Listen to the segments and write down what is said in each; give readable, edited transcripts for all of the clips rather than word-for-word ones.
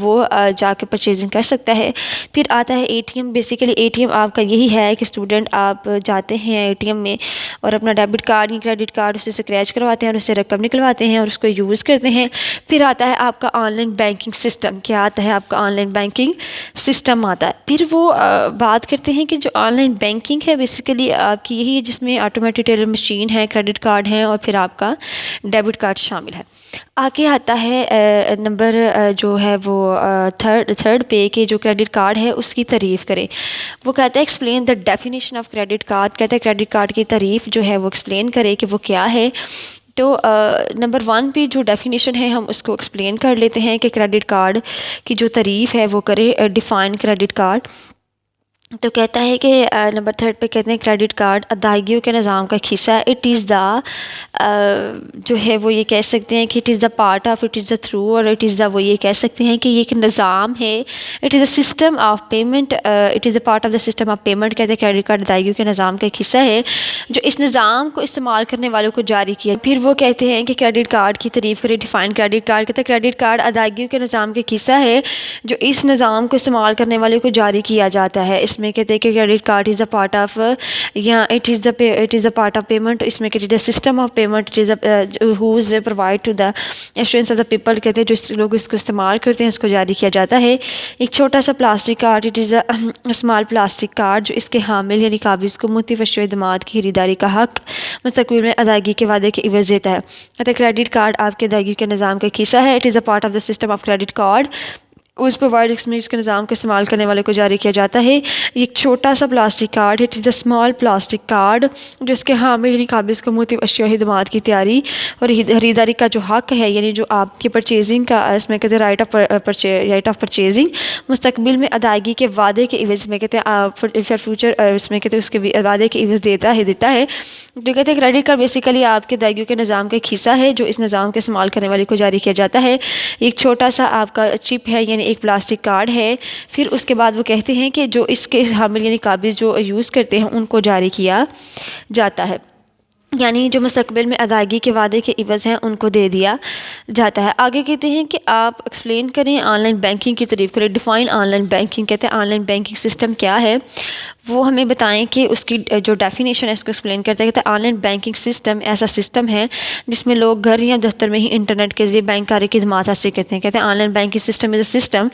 وہ جا کے پرچیزنگ کر سکتا ہے۔ پھر آتا ہے A T M. Basically A T M آپ کا یہی ہے کہ اسٹوڈنٹ آپ جاتے ہیں اے ٹی ایم میں اور اپنا ڈیبٹ کارڈ یا کریڈٹ کارڈ اسے اسکریچ کرواتے ہیں اور اس سے رقم نکلواتے ہیں اور اس کو یوز کرتے ہیں۔ پھر آتا ہے آپ کا آن لائن بینکنگ سسٹم۔ کیا آتا ہے آپ کا آن لائن بینکنگ سسٹم آتا ہے۔ پھر وہ بات کرتے ہیں کہ جو آن لائن بینکنگ ہے بیسیکلی آپ کی یہی ہے جس میں آٹومیٹک ٹیلر مشین ہے، کریڈٹ کارڈ ہے اور پھر آپ کا ڈیبٹ کارڈ شامل ہے۔ آگے آتا ہے نمبر جو ہے وہ تھرڈ پہ کہ جو کریڈٹ کارڈ ہے اس کی تعریف کریں۔ وہ کہتا ہے explain the definition of credit card. کہتا ہے کریڈٹ کارڈ کی تعریف جو ہے وہ ایکسپلین کرے کہ وہ کیا ہے۔ تو نمبر 1 پہ جو ڈیفینیشن ہے ہم اس کو ایکسپلین کر لیتے ہیں کہ کریڈٹ کارڈ کی جو تعریف ہے وہ کرے، ڈیفائن کریڈٹ کارڈ۔ تو کہتا ہے کہ نمبر 3 پہ کہتے ہیں کریڈٹ کارڈ ادائیگیوں کے نظام کا ایک حصہ ہے۔ اٹ از دا جو ہے وہ یہ کہہ سکتے ہیں کہ it is the part of, it is the through, اور اٹ از دا وہ یہ کہہ سکتے ہیں کہ یہ ایک نظام ہے۔ It is a system of payment, it is a part of the system of payment. کہتے ہیں کریڈٹ کارڈ ادائیگیوں کے نظام کا ایک حصہ ہے جو اس نظام کو استعمال کرنے والوں کو جاری کیا۔ پھر وہ کہتے ہیں کہ کریڈٹ کارڈ کی تعریف کرے، ڈیفائن کریڈٹ کارڈ۔ کہتے ہیں کریڈٹ کارڈ ادائیگیوں کے نظام کا ایک حصہ ہے جو اس نظام کو استعمال کرنے والے کو جاری کیا جاتا ہے۔ اس میں کہتے ہیں کہ credit card is a part of یا it is a part of payment. اس میں کہتے ہیں system of payment, it is whose provide to the assurance of the people. کہتے ہیں جو لوگ اس کو استعمال کرتے ہیں اس کو جاری کیا جاتا ہے۔ ایک چھوٹا سا plastic card, it is a small plastic card جو اس کے حامل یعنی قابض کو متوشع خدمات کی خریداری کا حق مستقبل میں ادائیگی کے وعدے کے عوض دیتا ہے۔ کہتے ہیں کریڈٹ کارڈ آپ کے ادائیگی کے نظام کا ایک حصہ ہے۔ It is a part of the system of credit card, اس پرووائڈ اس کے نظام کو استعمال کرنے والے کو جاری کیا جاتا ہے۔ ایک چھوٹا سا plastic card, it is a small plastic card جو اس کے حامل یعنی قابض کو متوشع خدمات کی تیاری اور خریداری کا جو حق ہے یعنی جو آپ کی پرچیزنگ کا اس میں کہتے ہیں رائٹ آف پرچیزنگ مستقبل میں ادائیگی کے وعدے کے عوض میں کہتے ہیں فیوچر اس میں کہتے ہیں اس کے وعدے کے عوض دیتا ہے۔ جو کہتے ہیں کریڈٹ کارڈ بیسیکلی آپ کے ادائیگیوں کے نظام کا ایک حصہ ہے جو اس نظام کے استعمال کرنے والے کو جاری کیا جاتا ہے۔ ایک چھوٹا سا آپ کا چپ ہے یعنی ایک پلاسٹک کارڈ ہے۔ پھر اس کے بعد وہ کہتے ہیں کہ جو اس کے حامل یعنی قابض جو یوز کرتے ہیں ان کو جاری کیا جاتا ہے، یعنی جو مستقبل میں ادائیگی کے وعدے کے عوض ہیں ان کو دے دیا جاتا ہے۔ آگے کہتے ہیں کہ آپ ایکسپلین کریں، آن لائن بینکنگ کی تعریف کریں، ڈیفائن آن لائن بینکنگ۔ کہتے ہیں آن لائن بینکنگ سسٹم کیا ہے وہ ہمیں بتائیں کہ اس کی جو ڈیفینیشن ہے اس کو ایکسپلین کرتے ہیں۔ کہتے ہیں آن لائن بینکنگ سسٹم ایسا سسٹم ہے جس میں لوگ گھر یا دفتر میں ہی انٹرنیٹ کے ذریعے بینک کاری خدمات حاصل کرتے ہیں۔ کہتے ہیں on line banking system is a system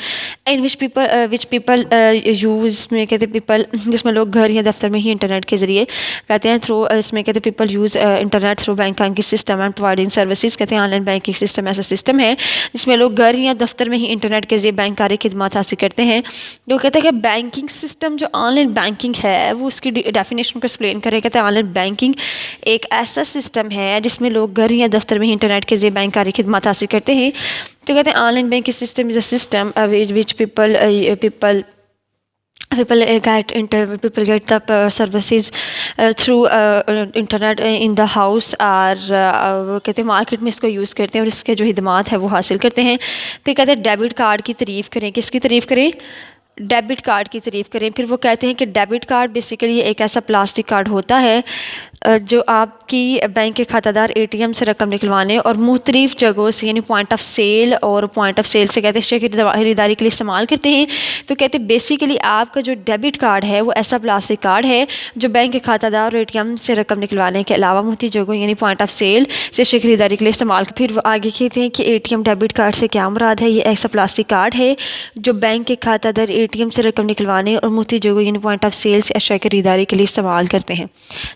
in which people use میں کہتے ہیں پیپل جس میں لوگ گھر یا دفتر میں ہی انٹرنیٹ کے ذریعے کہتے ہیں تھرو اس میں کہتے ہیں people use internet through banking system and providing services. کہتے ہیں آن لائن بینکنگ سسٹم ایسا سسٹم ہے جس میں لوگ گھر یا دفتر میں ہی انٹرنیٹ کے ذریعے بینک کاری خدمات حاصل کرتے ہیں۔ جو کہتے ہیں کہ بینکنگ سسٹم جو آن لائن بینکنگ ہے وہ اس کی ڈیفینیشن کو ایکسپلین کرے۔ کہتے ہیں آن لائن بینکنگ ایک ایسا سسٹم ہے جس میں لوگ گھر یا دفتر میں ہی انٹرنیٹ کے ذریعے بینک کاری خدمات حاصل کرتے ہیں۔ تو کہتے ہیں on line banking system is a system which people get the services through internet in the house اور وہ کہتے ہیں مارکیٹ میں اس کو یوز کرتے ہیں اور اس کے جو خدمات ہے وہ حاصل کرتے ہیں۔ پھر کہتے ہیں ڈیبٹ کارڈ کی تعریف کریں۔ کس کی تعریف کریں؟ ڈیبٹ کارڈ کی تعریف کریں۔ پھر وہ کہتے ہیں کہ ڈیبٹ کارڈ بیسیکلی ایک ایسا پلاسٹک کارڈ ہوتا ہے جو آپ کی بینک کے کھاتہ دار اے ٹی ایم سے رقم نکلوانے اور مختلف جگہوں سے یعنی پوائنٹ آف سیل اور پوائنٹ آف سیل سے کہتے ہیں خریداری کے لیے استعمال کرتے ہیں۔ تو کہتے ہیں بیسیکلی آپ کا جو ڈیبٹ کارڈ ہے وہ ایسا پلاسٹک کارڈ ہے جو بینک کے کھاتہ دار اور اے ٹی ایم سے رقم نکلوانے کے علاوہ مختلف جگہوں یعنی پوائنٹ آف سیل سے خریداری کے لیے استعمال۔ پھر وہ آگے کہتے ہیں کہ A T M debit card سے کیا مراد ہے؟ یہ ایسا پلاسٹک کارڈ ہے جو بینک کے کھاتہ دار اے ٹی ایم سے رقم نکلوانے اور مختلف جگہوں یعنی پوائنٹ آف سیل سے اشیاء کی خریداری کے لیے استعمال کرتے ہیں۔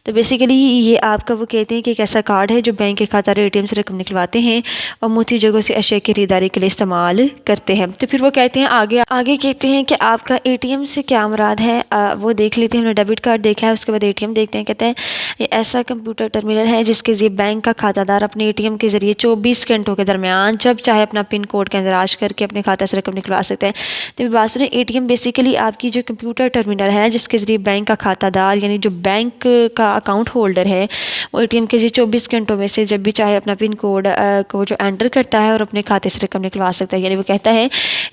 تو بیسیکلی یہ آپ کا وہ کہتے ہیں کہ ایک ایسا کارڈ ہے جو بینک کے کھاتہ اے ٹی ایم سے رقم نکلواتے ہیں اور مختلف جگہوں سے اشیاء کی خریداری کے لیے استعمال کرتے ہیں۔ تو پھر وہ کہتے ہیں آگے کہتے ہیں کہ آپ کا اے ٹی ایم سے کیا مراد ہے وہ دیکھ لیتے ہیں۔ ہم نے ڈیبٹ کارڈ دیکھا ہے، اس کے بعد اے ٹی ایم دیکھتے ہیں۔ کہتے ہیں یہ ایسا کمپیوٹر ٹرمینل ہے جس کے ذریعے بینک کا کھاتہ دار اپنے اے ٹی ایم کے ذریعے 24 گھنٹوں کے درمیان جب چاہے اپنا پن کوڈ کا اندراج کر کے اپنے کھاتے سے رقم نکلوا سکتے ہیں۔ تو بات سنیں، اے ٹی ایم بیسیکلی آپ کی جو کمپیوٹر ٹرمینل ہے جس کے ذریعے بینک کا کھاتہ دار یعنی جو بینک کا اکاؤنٹ ہولڈر ہے وہ ATM کے 24 گھنٹوں میں سے جب بھی چاہے اپنا پن کوڈ کو جو انٹر کرتا ہے اور اپنے کھاتے سے رقم نکلوا سکتا ہے. یعنی وہ کہتا ہے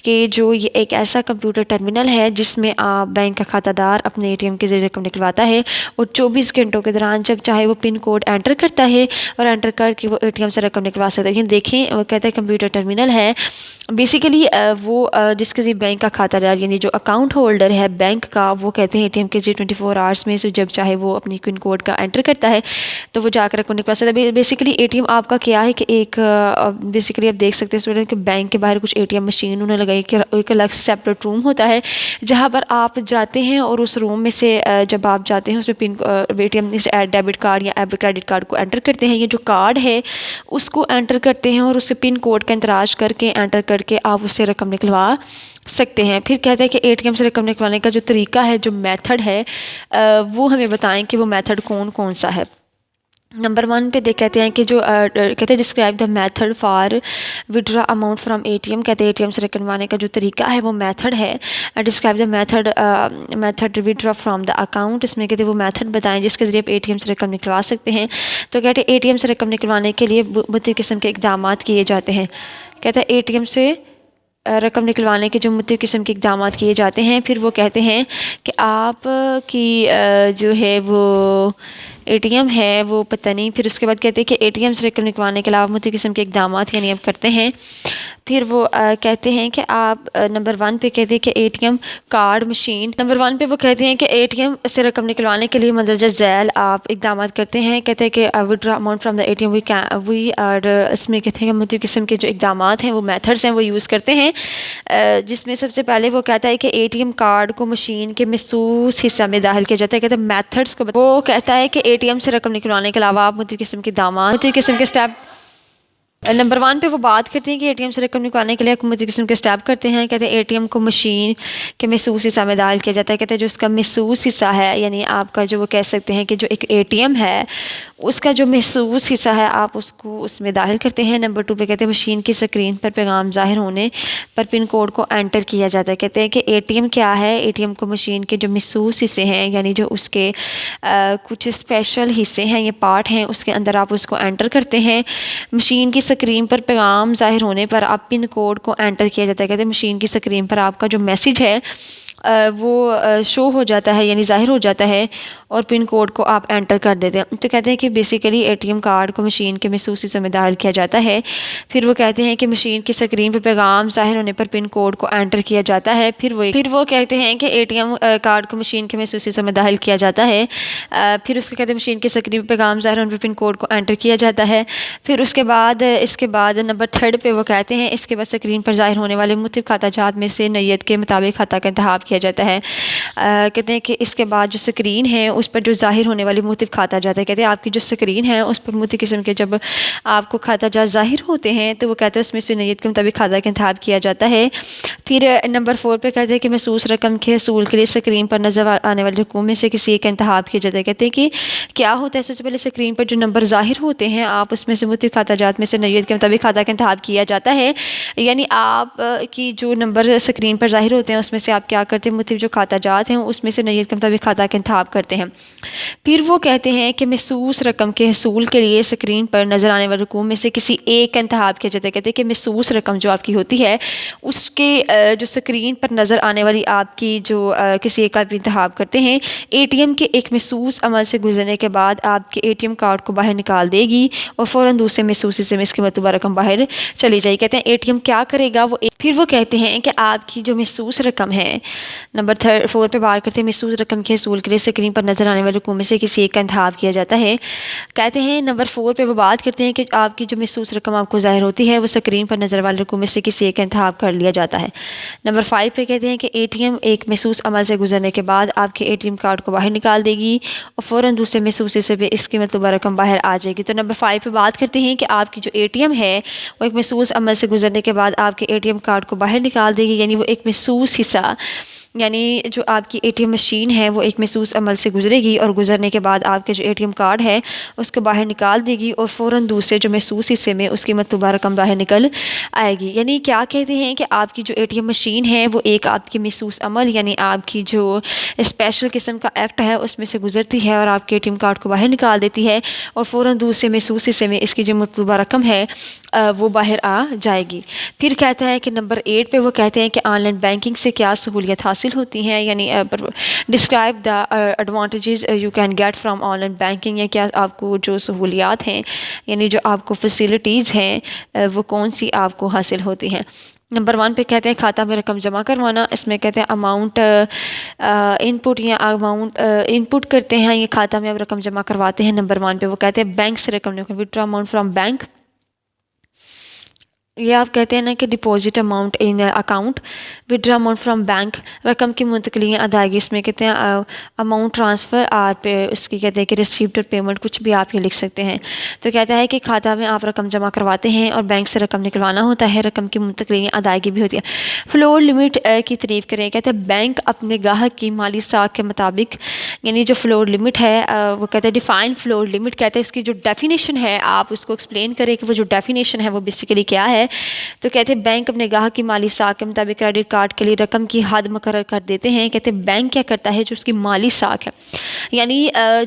کہ جو یہ ایک ایسا کمپیوٹر ٹرمینل ہے جس میں آپ بینک کا کھاتہ دار اپنے ATM کے ذریعے رقم نکلواتا ہے اور 24 گھنٹوں کے دوران جب چاہے وہ پن کوڈ انٹر کرتا ہے اور انٹر کر کے وہ ATM سے رقم نکلوا سکتا ہے. لیکن دیکھیں وہ کہتا ہے کمپیوٹر ٹرمینل ہے بیسیکلی وہ جس کے ذریعے بینک کا کھاتہ دار یعنی جو اکاؤنٹ ہولڈر ہے بینک کا وہ کہتے ہیں ATM کے 24 آورس میں سے جب چاہے وہ اپنی پن کوڈ کا انٹر کرتا ہے تو وہ جا کر رقم نکلوا سکتا ہے. بیسیکلی ATM آپ کا کیا ہے کہ ایک بیسیکلی آپ دیکھ سکتے ہیں کہ بینک کے باہر کچھ ATM مشین انہوں نے لگائی کہ ایک الگ سے سیپریٹ روم ہوتا ہے جہاں پر آپ جاتے ہیں اور اس روم میں سے جب آپ جاتے ہیں اس میں ATM سے ڈیبٹ کارڈ یا کریڈٹ کارڈ کو انٹر کرتے ہیں. یہ جو کارڈ ہے اس کو انٹر کرتے ہیں اور اس سے پن کوڈ کا اندراج کر کے انٹر کر کے آپ اس سے رقم نکلوا سکتے ہیں. پھر کہتے ہیں کہ ATM سے رقم نکلوانے کا جو طریقہ ہے جو میتھڈ ہے وہ ہمیں بتائیں کہ وہ میتھڈ کون سا ہے. نمبر 1 پہ کہتے ہیں کہ جو کہتے ہیں describe the method for Vadra amount from ATM. کہتے ہیں ATM سے رقم نکلوانے کا جو طریقہ ہے وہ میتھڈ ہے. Describe the method withdraw from the account. اس میں کہتے ہیں وہ میتھڈ بتائیں جس کے ذریعے آپ ATM سے رقم نکلوا سکتے ہیں. تو کہتے ہیں ATM سے رقم نکلوانے کے لیے مختلف قسم کے اقدامات کیے جاتے ہیں. کہتے ہیں ATM سے رقم نکلوانے کے جو مختلف قسم کے اقدامات کیے جاتے ہیں. پھر وہ کہتے ہیں کہ آپ کی جو ہے وہ ATM ہے وہ پتہ نہیں. پھر اس کے بعد کہتے ہیں کہ ATM سے رقم نکلوانے کے علاوہ مختلف قسم کے اقدامات یعنی آپ کرتے ہیں. پھر وہ کہتے ہیں کہ آپ نمبر 1 پہ کہتے ہیں کہ ATM کارڈ مشین. نمبر 1 پہ وہ کہتے ہیں کہ ATM سے رقم نکلوانے کے لیے مندرجہ ذیل آپ اقدامات کرتے ہیں. کہتے ہیں کہ withdraw amount from the ATM we are اس میں کہتے ہیں کہ مختلف قسم کے جو اقدامات ہیں وہ میتھڈز ہیں وہ یوز کرتے ہیں جس میں سب سے پہلے وہ کہتا ہے کہ ATM کارڈ کو مشین کے محسوس حصہ میں داخل کیا جاتا ہے. کہتے ہیں میتھڈز کو وہ کہتا ہے کہ ATM سے رقم نکلوانے کے علاوہ آپ مختلف قسم کے اقدامات مختلف قسم کے اسٹیپ. نمبر 1 پہ وہ بات کرتے ہیں کہ ATM سے رقم نکالنے کے لیے مختلف قسم کے اسٹیپ کرتے ہیں. کہتے ہیں ATM کو مشین کے محسوس حصہ میں داخل کیا جاتا ہے. کہتے ہیں جو اس کا محسوس حصہ ہے یعنی آپ کا جو وہ کہہ سکتے ہیں کہ جو ایک ATM ہے اس کا جو محسوس حصہ ہے آپ اس کو اس میں داخل کرتے ہیں. نمبر 2 پہ کہتے ہیں مشین کی اسکرین پر پیغام ظاہر ہونے پر پن کوڈ کو انٹر کیا جاتا ہے. کہتے ہیں کہ ATM کیا ہے. ATM کو مشین کے جو محسوس حصے ہیں یعنی جو اس کے کچھ اسپیشل حصے ہیں یہ پارٹ ہیں اس کے اندر آپ اس کو انٹر کرتے ہیں. مشین کی اسکرین پر پیغام ظاہر ہونے پر آپ پن کوڈ کو انٹر کیا جاتا ہے. کہتے ہیں مشین کی اسکرین پر آپ کا جو میسج ہے وہ شو ہو جاتا ہے یعنی ظاہر ہو جاتا ہے اور پن کوڈ کو آپ انٹر کر دیتے ہیں. تو کہتے ہیں کہ بیسیکلی ATM کارڈ کو مشین کے محسوس حصے میں داخل کیا جاتا ہے. پھر وہ کہتے ہیں کہ مشین کی اسکرین پر پیغام ظاہر ہونے پر پن کوڈ کو انٹر کیا جاتا ہے. پھر وہ کہتے ہیں کہ ATM کارڈ کو مشین کے محسوس حصے میں داخل کیا جاتا ہے. پھر اس کے کہتے ہیں مشین کی اسکرین پر پیغام ظاہر ہونے پر پن کوڈ کو انٹر کیا جاتا ہے. پھر اس کے بعد نمبر 3 پہ وہ کہتے ہیں اس کے بعد اسکرین پر ظاہر ہونے والے مختلف کھاتہ جات میں سے نیت کے مطابق کھاتہ کا انتخاب کیا جاتا ہے. کہتے ہیں کہ اس کے بعد جو اسکرین ہے اس پر جو ظاہر ہونے والی مختلف کھاتہ جات ہے. کہتے ہیں آپ کی جو اسکرین ہے اس پر مختلف قسم کے جب آپ کو کھاتہ جات ظاہر ہوتے ہیں تو وہ کہتے ہیں اس میں سے نیت کے مطابق کھاتہ کا انتخاب کیا جاتا ہے. پھر نمبر 4 پہ کہتے ہیں کہ محسوس رقم کے حصول کے لیے اسکرین پر نظر آنے والے رقوم میں سے کسی ایک کا انتخاب کیا جاتا ہے. کہتے ہیں کہ کیا ہوتا ہے سب سے پہلے اسکرین پر جو نمبر ظاہر ہوتے ہیں آپ اس میں سے مختلف کھاتہ جات میں سے نیت کے مطابق کھاتہ کا انتخاب کیا جاتا ہے. یعنی آپ کی جو نمبر اسکرین پر ظاہر ہوتے ہیں اس میں سے آپ کیا کرتے ہیں مختلف جو کھاتہ جات ہیں اس میں سے نیت کے مطابق کھاتہ کا انتخاب کرتے ہیں. پھر وہ کہتے ہیں کہ محسوس رقم کے حصول کے لیے اسکرین پر نظر آنے والے رقوم میں سے کسی ایک کا انتخاب کیا جاتا ہے. کہتے ہیں کہ محسوس رقم جو آپ کی ہوتی ہے اس کے جو اسکرین پر نظر آنے والی آپ کی جو کسی ایک کا انتخاب کرتے ہیں. ATM کے ایک محسوس عمل سے گزرنے کے بعد آپ کے ATM کارڈ کو باہر نکال دے گی اور فوراً دوسرے محسوس حصے میں اس کی مطلوبہ رقم باہر چلی جائے. کہتے ہیں ATM کیا کرے گا پھر وہ کہتے ہیں کہ آپ کی جو محسوس رقم ہے نمبر 4 پہ بات کرتے ہیں محسوس رقم کے حصول کے لیے اسکرین پر نظر آنے والے رقوم میں سے کسی ایک کا انتخاب کیا جاتا ہے. کہتے ہیں نمبر 4 پہ وہ بات کرتے ہیں کہ آپ کی جو محسوس رقم آپ کو ظاہر ہوتی ہے وہ اسکرین پر نظر والے رقوم میں سے کسی ایک کا انتخاب کر لیا جاتا ہے. نمبر 5 پہ کہتے ہیں کہ ATM ایک محسوس عمل سے گزرنے کے بعد آپ کے ATM کارڈ کو باہر نکال دے گی اور فوراً دوسرے محسوس حصے پہ اس کی مطلوبہ رقم باہر آ جائے گی. تو نمبر 5 پہ بات کرتے ہیں کہ آپ کی جو ATM ہے وہ ایک محسوس عمل سے گزرنے کے بعد آپ کے ATM کارڈ کو باہر نکال دے گی. یعنی وہ ایک محسوس حصہ یعنی جو آپ کی ATM مشین ہے وہ ایک محسوس عمل سے گزرے گی اور گزرنے کے بعد آپ کے جو ATM کارڈ ہے اس کو باہر نکال دے گی اور فوراً دوسرے جو محسوس حصے میں اس کی مطلوبہ رقم باہر نکل آئے گی۔ یعنی کیا کہتے ہیں کہ آپ کی جو ATM مشین ہے وہ ایک آپ کی محسوس عمل یعنی آپ کی جو اسپیشل قسم کا ایکٹ ہے اس میں سے گزرتی ہے اور آپ کے ATM کارڈ کو باہر نکال دیتی ہے اور فوراً دوسرے محسوس حصے میں اس کی جو مطلوبہ رقم ہے وہ باہر آ جائے گی۔ پھر کہتا ہے کہ نمبر 8 پہ وہ کہتے ہیں کہ آن لائن بینکنگ سے کیا سہولیت حاصل ہوتی ہیں، یعنی describe the advantages you can get from online banking, یا کیا آپ کو جو سہولیات ہیں یعنی جو آپ کو فیسلٹیز ہیں وہ کون سی آپ کو حاصل ہوتی ہیں۔ نمبر 1 پہ کہتے ہیں کھاتہ میں رقم جمع کروانا، اس میں کہتے ہیں اماؤنٹ ان پٹ یا اماؤنٹ ان پٹ کرتے ہیں، یہ کھاتہ میں اب رقم جمع کرواتے ہیں۔ نمبر 1 پہ وہ کہتے ہیں بینک سے رقم وتھڈرا اماؤنٹ فرام بینک، یہ آپ کہتے ہیں نا کہ deposit amount in account, withdraw amount from bank رقم کی منتقلی یا ادائیگی، اس میں کہتے ہیں اماؤنٹ ٹرانسفر آپ اس کی کہتے ہیں کہ ریسیپٹ اور پیمنٹ کچھ بھی آپ یہ لکھ سکتے ہیں۔ تو کہتا ہے کہ کھاتہ میں آپ رقم جمع کرواتے ہیں اور بینک سے رقم نکلوانا ہوتا ہے، رقم کی منتقلی یا ادائیگی بھی ہوتی ہے۔ فلور لمٹ کی تعریف کریں، کہتے ہیں بینک اپنے گاہک کی مالی ساکھ کے مطابق، یعنی جو فلور لمٹ ہے وہ کہتے ہیں ڈیفائن فلور لمٹ، کہتے ہیں اس کی جو ڈیفینیشن ہے آپ اس کو ایکسپلین کریں کہ وہ جو ڈیفینیشن ہے وہ بیسیکلی کیا ہے۔ تو کہتے ہیں بینک اپنے گاہک کی مالی ساکھ کے مطابق کریڈٹ کارڈ کے لیے رقم کی حد مقرر کر دیتے ہیں۔ کہتے ہیں بینک کیا کرتا ہے جو اس کی مالی ساکھ ہے یعنی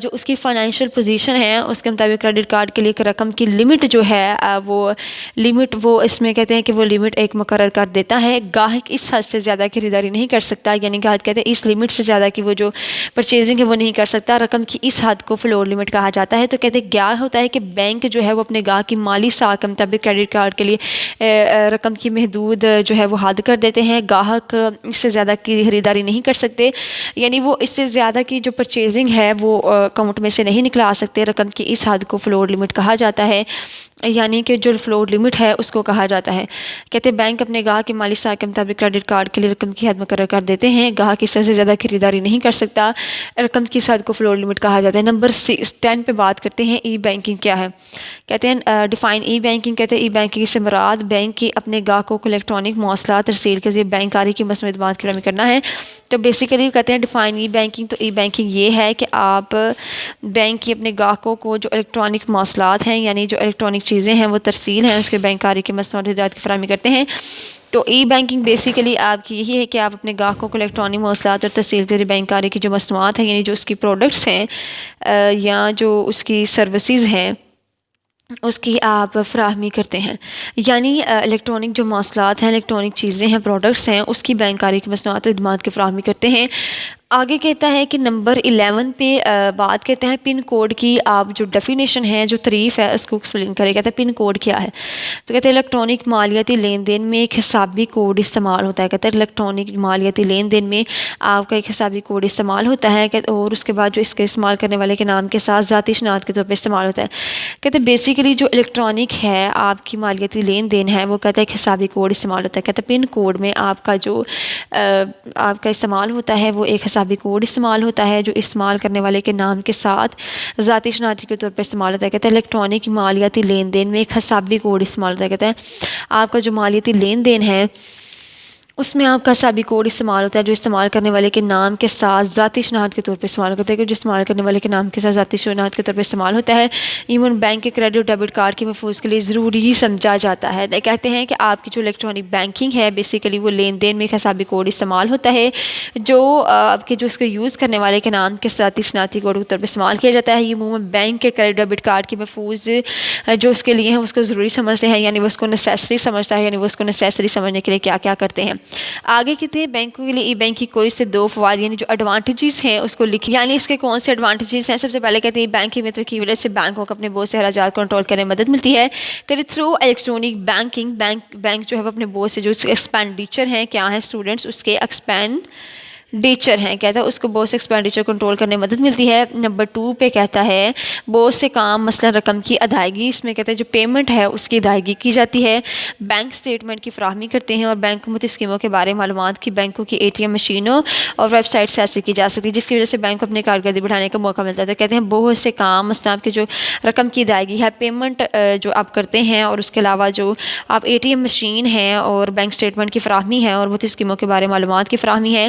جو اس کی فائنینشیل پوزیشن ہے اس کے مطابق کریڈٹ کارڈ کے لیے رقم کی لمٹ جو ہے وہ لمٹ وہ اس میں کہتے ہیں کہ وہ لمٹ ایک مقرر کر دیتا ہے، گاہک اس حد سے زیادہ کی خریداری نہیں کر سکتا، یعنی گاہک کہتے ہیں اس لمٹ سے زیادہ کی وہ جو پرچیزنگ ہے وہ نہیں کر سکتا، رقم کی اس حد کو فلور لمٹ کہا جاتا ہے۔ تو کہتے ہیں کیا ہوتا ہے کہ بینک جو ہے وہ اپنے گاہک کی مالی ساکھ کے مطابق کریڈٹ کارڈ کے لیے رقم کی محدود جو ہے وہ حد کر دیتے ہیں، گاہک اس سے زیادہ کی خریداری نہیں کر سکتے، یعنی وہ اس سے زیادہ کی جو پرچیزنگ ہے وہ اکاؤنٹ میں سے نہیں نکلا سکتے، رقم کی اس حد کو فلور لمٹ کہا جاتا ہے، یعنی کہ جو فلور لمٹ ہے اس کو کہا جاتا ہے۔ کہتے ہیں بینک اپنے گاہک کی مالی ساکھ کے مطابق کریڈٹ کارڈ کے لیے رقم کی حد مقرر کر دیتے ہیں، گاہک اس سے زیادہ خریداری نہیں کر سکتا، رقم کی اس حد کو فلور لمٹ کہا جاتا ہے۔ نمبر 10 پہ بات کرتے ہیں ای بینکنگ کیا ہے، کہتے ہیں ڈیفائن ای بینکنگ، کہتے ہیں ای بینکنگ سے مراد بینک کی اپنے گاہکوں کو الیکٹرانک مواصلات ترسیل کے ذریعے بینکاری کی مصنوعی خدمات کی فراہمی کرنا ہے۔ تو بیسیکلی کہتے ہیں ڈیفائن ای بینکنگ، تو ای بینکنگ یہ ہے کہ آپ بینک کی اپنے گاہکوں کو جو الیکٹرانک مواصلات ہیں یعنی جو الیکٹرانک چیزیں ہیں وہ ترسیل ہیں اس کے بینکاری کی مصنوعی خدمات کی فراہمی کرتے ہیں۔ تو ای بینکنگ بیسیکلی آپ کی یہی ہے کہ آپ اپنے گاہکوں کو الیکٹرانک مواصلات اور ترسیل کے ذریعے بینکاری کی جو مصنوعات ہیں یعنی جو اس کی پروڈکٹس ہیں یا جو اس کی سروسز ہیں اس کی آپ فراہمی کرتے ہیں، یعنی الیکٹرانک جو مواصلات ہیں، الیکٹرانک چیزیں ہیں، پروڈکٹس ہیں، اس کی بینکاری کی مصنوعات و خدمات کی فراہمی کرتے ہیں۔ آگے کہتا ہے کہ نمبر 11 پہ بات کرتے ہیں پن کوڈ کی، آپ جو ڈیفینیشن ہے جو تعریف ہے اس کو ایکسپلین کرے، کہتے ہیں پن کوڈ کیا ہے، تو کہتے ہیں الیکٹرانک مالیاتی لین دین میں ایک حسابی کوڈ استعمال ہوتا ہے، کہتے ہیں الیکٹرانک مالیاتی لین دین میں آپ کا ایک حسابی کوڈ استعمال ہوتا ہے اور اس کے بعد جو اس کے استعمال کرنے والے کے نام کے ساتھ ذاتی شناخت کے طور پہ استعمال ہوتا ہے۔ کہتے ہیں بیسیکلی جو الیکٹرانک ہے آپ کی مالیاتی لین دین ہے وہ کہتے ہیں ایک حسابی کوڈ استعمال ہوتا ہے، کہتے ہیں پن کوڈ میں آپ کا جو آپ کا استعمال ہوتا ہے وہ ایک حسابی کوڈ استعمال ہوتا ہے جو استعمال کرنے والے کے نام کے ساتھ ذاتی شناخت کے طور پر استعمال ہوتا ہے۔ کہتے ہیں الیکٹرانک مالیاتی لین دین میں ایک حسابی کوڈ استعمال ہوتا ہے، کہتے ہیں آپ کا جو مالیاتی لین دین ہے اس میں آپ کا حسابی کوڈ استعمال ہوتا ہے جو استعمال کرنے والے کے نام کے ساتھ ذاتی شناخت کے طور پر استعمال ہوتا ہے، کہ جو استعمال کرنے والے کے نام کے ساتھ ذاتی شناخت کے طور پر استعمال ہوتا ہے، ایون بینک کے کریڈٹ ڈیبٹ کارڈ کے محفوظ کے لیے ضروری سمجھا جاتا ہے۔ کہتے ہیں کہ آپ کی جو الیکٹرانک بینکنگ ہے بیسیکلی وہ لین دین میں ایک حسابی کوڈ استعمال ہوتا ہے جو آپ کے جو اس کو یوز کرنے والے کے نام کے ذاتی شناختی کوڈ کے طور پر استعمال کیا جاتا ہے۔ یہ عموماً بینک کے کریڈٹ ڈیبٹ کارڈ کے محفوظ جو اس کے لیے ہیں اس کو ضروری سمجھتے ہیں، یعنی وہ اس کو نیسیسری سمجھتا ہے، یعنی وہ اس کو نیسیسری سمجھنے کے لیے کیا کیا کرتے ہیں۔ آگے کہتے ہیں بینکوں کے لیے ای بینک کی کوئی سے 2 فوائد یعنی جو ایڈوانٹیجز ہیں اس کو لکھیں، یعنی اس کے کون سے ایڈوانٹیجز ہیں۔ سب سے پہلے کہتے ہیں بینکنگ میں ترقی کی وجہ سے بینکوں کو اپنے بہت سے اخراجات کنٹرول کرنے میں مدد ملتی ہے، کہ تھرو الیکٹرانک بینکنگ بینک جو ہے وہ اپنے بہت سے جو ایکسپینڈیچر ہیں کیا ہیں اسٹوڈنٹس اس کے ایکسپینڈیچر ہیں، کہتا ہے اس کو بہت سے ایکسپینڈیچر کنٹرول کرنے میں مدد ملتی ہے۔ نمبر 2 پہ کہتا ہے بہت سے کام مثلا رقم کی ادائیگی، اس میں کہتا ہے جو پیمنٹ ہے اس کی ادائیگی کی جاتی ہے، بینک سٹیٹمنٹ کی فراہمی کرتے ہیں، اور بینک مختلف اسکیموں کے بارے میں معلومات کی بینکوں کی ATM مشینوں اور ویب سائٹ سے حاصل کی جا سکتی ہے، جس کی وجہ سے بینک کو اپنی کارکردگی بڑھانے کا موقع ملتا ہے۔ تو کہتے ہیں بہت سے کام مثلا آپ کے جو رقم کی ادائیگی ہے، پیمنٹ جو آپ کرتے ہیں، اور اس کے علاوہ جو آپ ATM مشین ہے اور بینک سٹیٹمنٹ کی فراہمی ہے اور مختلف اسکیموں کے بارے میں معلومات کی فراہمی ہے،